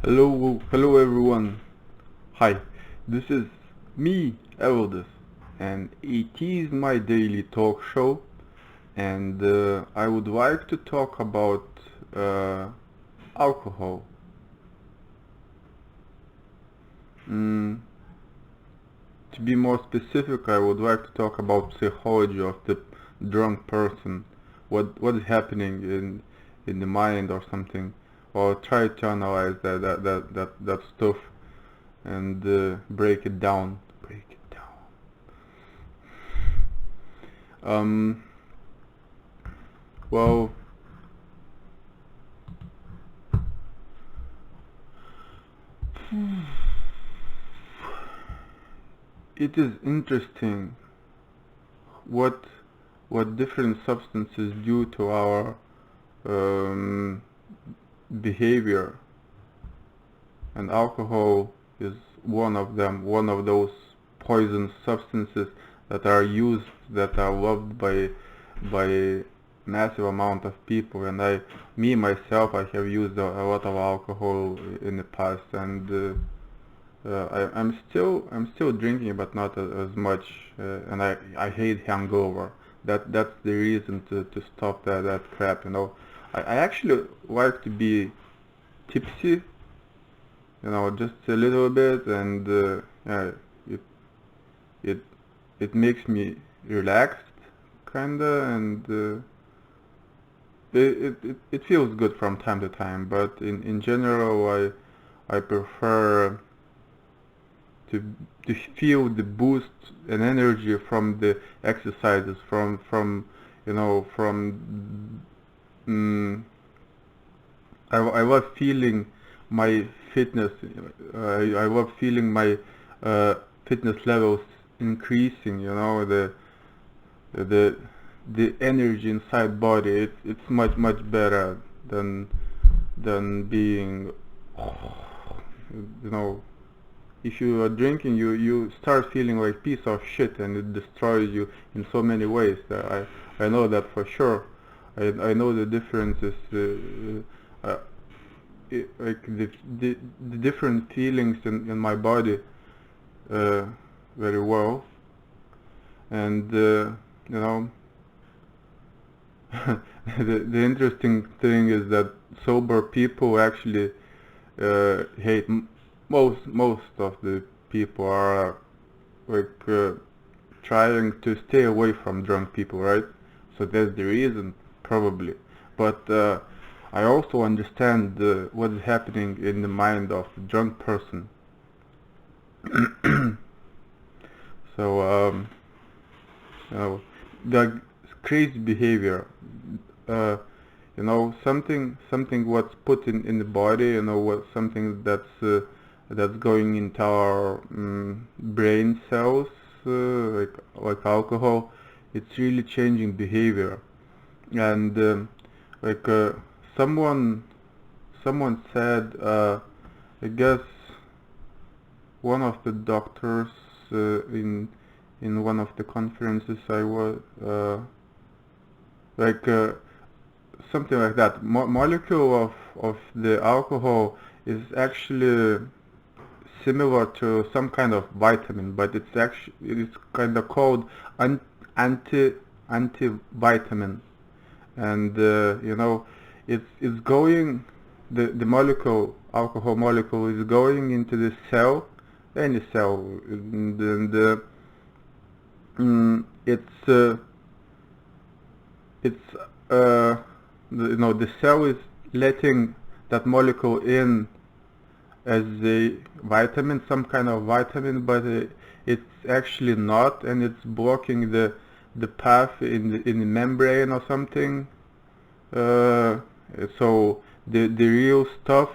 Hello everyone. Hi, this is me, Eldus, and it is my daily talk show, and I would like to talk about uh, alcohol. Mm, to be more specific, I would like to talk about psychology of the drunk person. What is happening in the mind or something, or try to analyze that stuff and break it down. Break it down. Well, it is interesting what what different substances do to our um, behavior, and alcohol is one of them. One of those poison substances that are used, that are loved by massive amount of people. And me myself, I have used a lot of alcohol in the past, and I'm still drinking, but not as much. And I hate hangover. That's the reason to stop that crap. I actually like to be tipsy, just a little bit, and yeah, it it it makes me relaxed, kinda, and it feels good from time to time. But in general, I prefer to to feel the boost and energy from the exercises, from mm, I love feeling my fitness. I love feeling my fitness levels increasing. The the energy inside body. It's much better than being, you know if you are drinking, you start feeling like piece of shit, and it destroys you in so many ways. I know that for sure. I know the differences, like the different feelings in my body uh, very well. And you know the interesting thing is that sober people actually hate most of the people are like trying to stay away from drunk people, right? So that's the reason, probably. But I also understand what is happening in the mind of the drunk person. So you know, the crazy behavior, uh, something what's put in the body, what something that's going into our brain cells, like alcohol. It's really changing behavior. And like someone someone said, I guess one of the doctors in one of the conferences I was, like something like that. Molecule of the alcohol is actually similar to some kind of vitamin, but it's kind of called an, anti-vitamin. And it's going, the molecule, alcohol molecule, is going into the cell, any cell, and it's the cell is letting that molecule in as a vitamin, some kind of vitamin, but it's actually not, and it's blocking the path in the membrane or something. Uh, so the real stuff,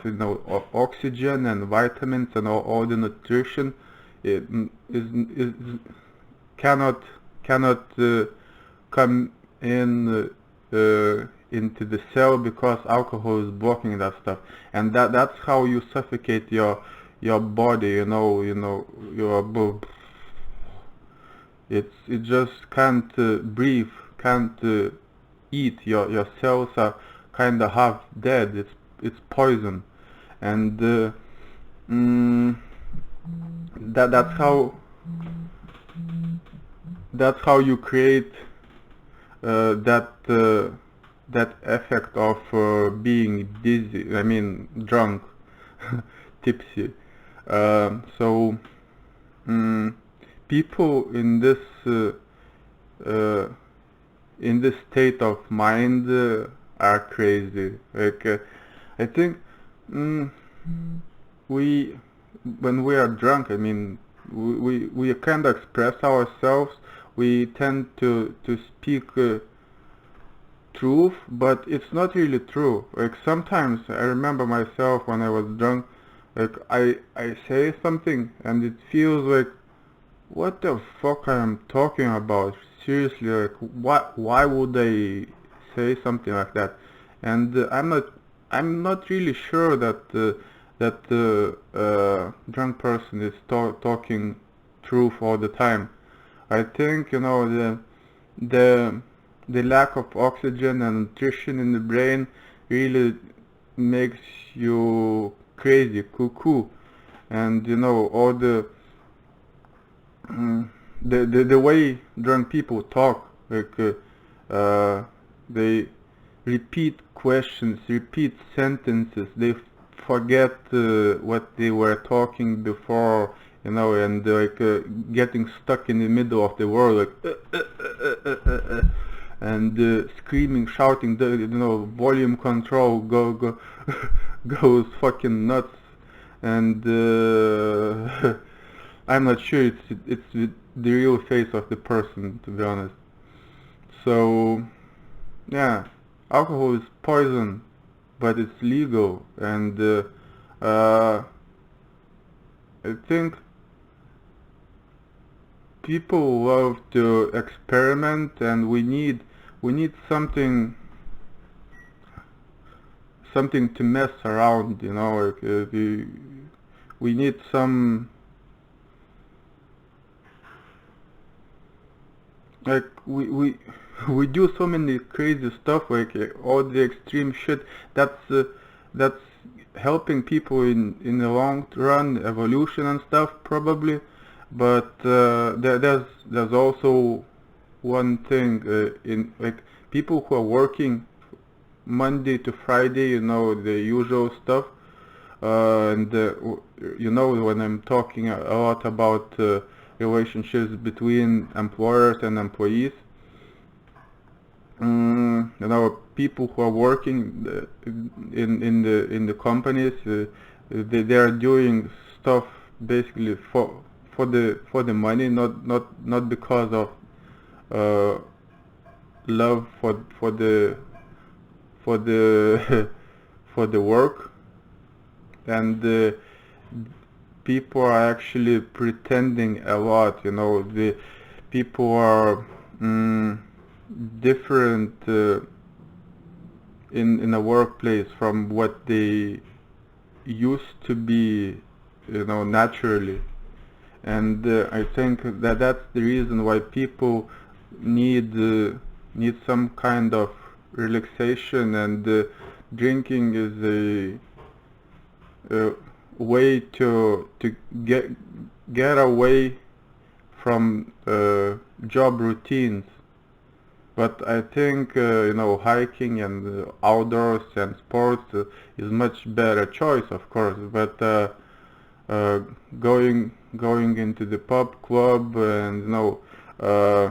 oxygen and vitamins and all the nutrition, it is cannot cannot come in into the cell, because alcohol is blocking that stuff. And that's how you suffocate your body. Your it just can't breathe, can't eat. Your cells are kind of half dead. It's poison. and mm, that that's how you create that that effect of being dizzy. I mean, drunk, tipsy. So mm, people uh, in this state of mind are crazy. Like I think mm, we when we are drunk, I mean, we kind of express ourselves. We tend to speak truth, but it's not really true. Like sometimes I remember myself when I was drunk, like I say something and it feels like, what the fuck I am talking about? Seriously, like why would I say something like that? And I'm not really sure that that the drunk person is talking truth all the time. I think, you know, the the lack of oxygen and nutrition in the brain really makes you crazy, cuckoo, and you know all mm, the way drunk people talk, like they repeat questions, repeat sentences, they forget what they were talking before, you know, and like getting stuck in the middle of the word, like and screaming, shouting, you know, volume control go goes fucking nuts, and I'm not sure it's the real face of the person, to be honest. So yeah, alcohol is poison, but it's legal, and I think people love to experiment, and we need something to mess around, you know, like we need some, like we do so many crazy stuff, like all the extreme shit that's helping people in the long run, evolution and stuff probably, but there's also one thing in like people who are working Monday to Friday, you know, the usual stuff. And you know, when I'm talking a lot about relationships between employers and employees, you know, people who are working in the companies, they are doing stuff basically for the money, not because of uh, love for the for the work, and people are actually pretending a lot, you know, the people are different in a workplace from what they used to be, you know, naturally, and I think that that's the reason why people need some kind of relaxation, and drinking is a way to get away from job routines. But I think you know, hiking and outdoors and sports is much better choice, of course. But uh, going into the pub club and, you know, uh,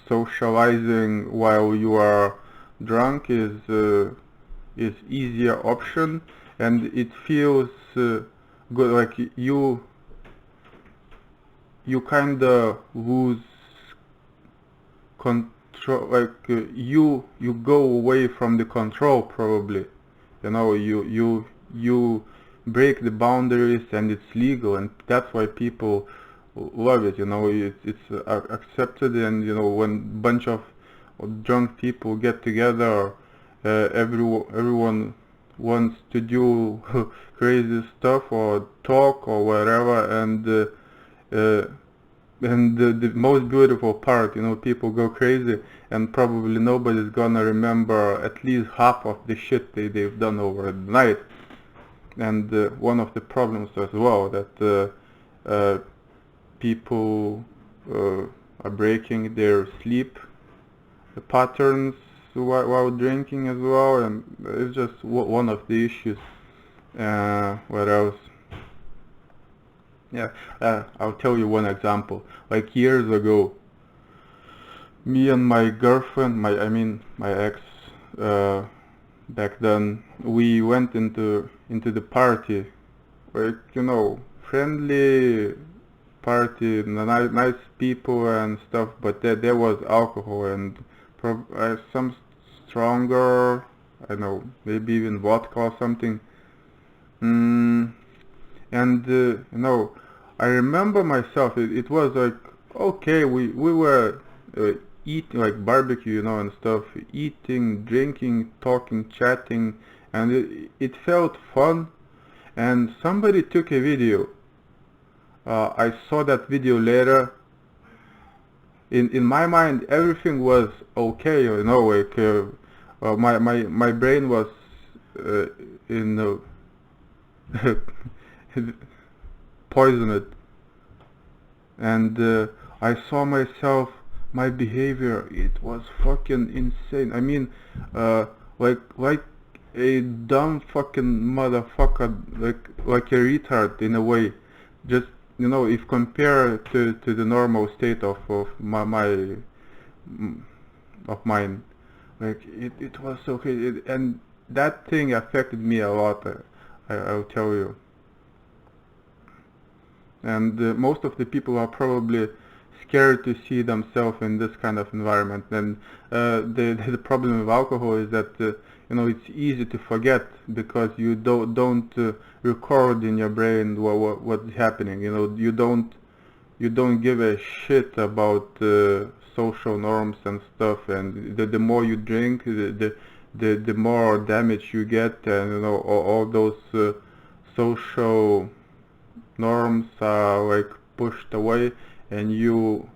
socializing while you are drunk is easier option, and it feels good. Like you kind of lose control. Like you go away from the control probably. You know, you break the boundaries, and it's legal, and that's why people love it. You know, it's accepted, and you know, when bunch of drunk people get together, everyone wants to do crazy stuff or talk or whatever, and And the most beautiful part, people go crazy, and probably nobody's gonna remember at least half of the shit they've done over the night. And one of the problems as well, that people are breaking their sleep patterns while drinking as well, and it's just one of the issues. What else? Yeah, I'll tell you one example. Like years ago, me and my girlfriend, my ex, uh, back then, we went into the party, like friendly party, nice people and stuff, but there was alcohol and some stronger, I don't know, maybe even vodka or something. Mm, and I remember myself. It was like, okay, we were eating like barbecue, and stuff, eating, drinking, talking, chatting, and it felt fun. And somebody took a video. I saw that video later. In my mind, everything was okay, like my brain was in poisoned, and I saw myself, my behavior, it was fucking insane. I mean, like a dumb fucking motherfucker, like a retard in a way. Just if compared to the normal state of mine, like it was okay, and that thing affected me a lot. I'll tell you. And most of the people are probably scared to see themselves in this kind of environment. And the problem with alcohol is that it's easy to forget, because you don't record in your brain what's happening. You don't give a shit about social norms and stuff. And the more you drink, the more damage you get, and all those social norms are like pushed away, and you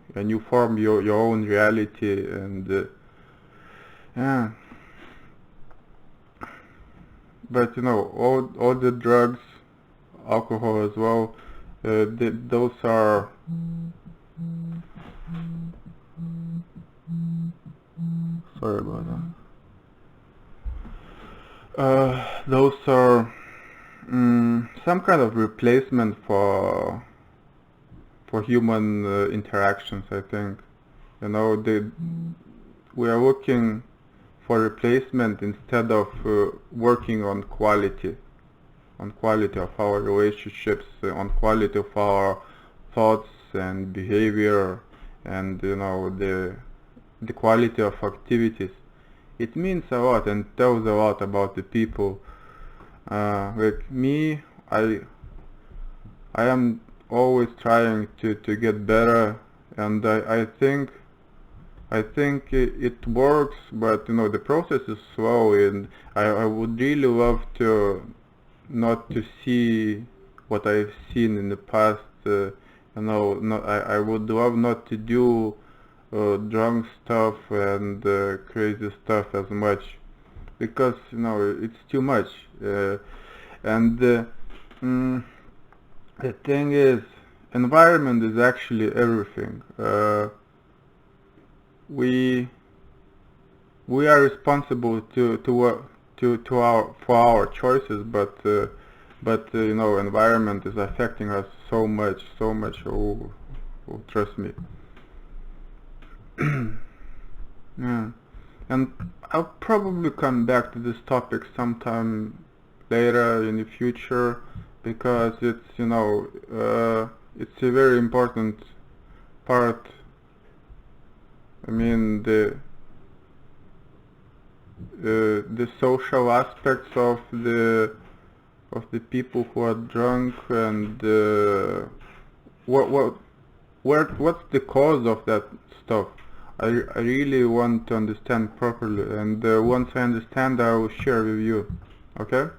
form your own reality. And yeah, but all the drugs, alcohol as well, those are sorry about that. Those are some kind of replacement for human interactions, I think. We are looking for replacement instead of working on quality of our relationships, on quality of our thoughts and behavior, and the quality of activities. It means a lot and tells a lot about the people. Like me, I am always trying to get better, and I think it works, but the process is slow, and I would really love to not to see what I've seen in the past. I would love not to do drunk stuff and crazy stuff as much, because it's too much. And the thing is, environment is actually everything. We are responsible for our choices, but environment is affecting us so much. Oh, trust me. Yeah. And I'll probably come back to this topic sometime later in the future, because it's a very important part. I mean, the social aspects of the people who are drunk, and what's the cause of that stuff. I really want to understand properly, and once I understand, I will share with you. Okay?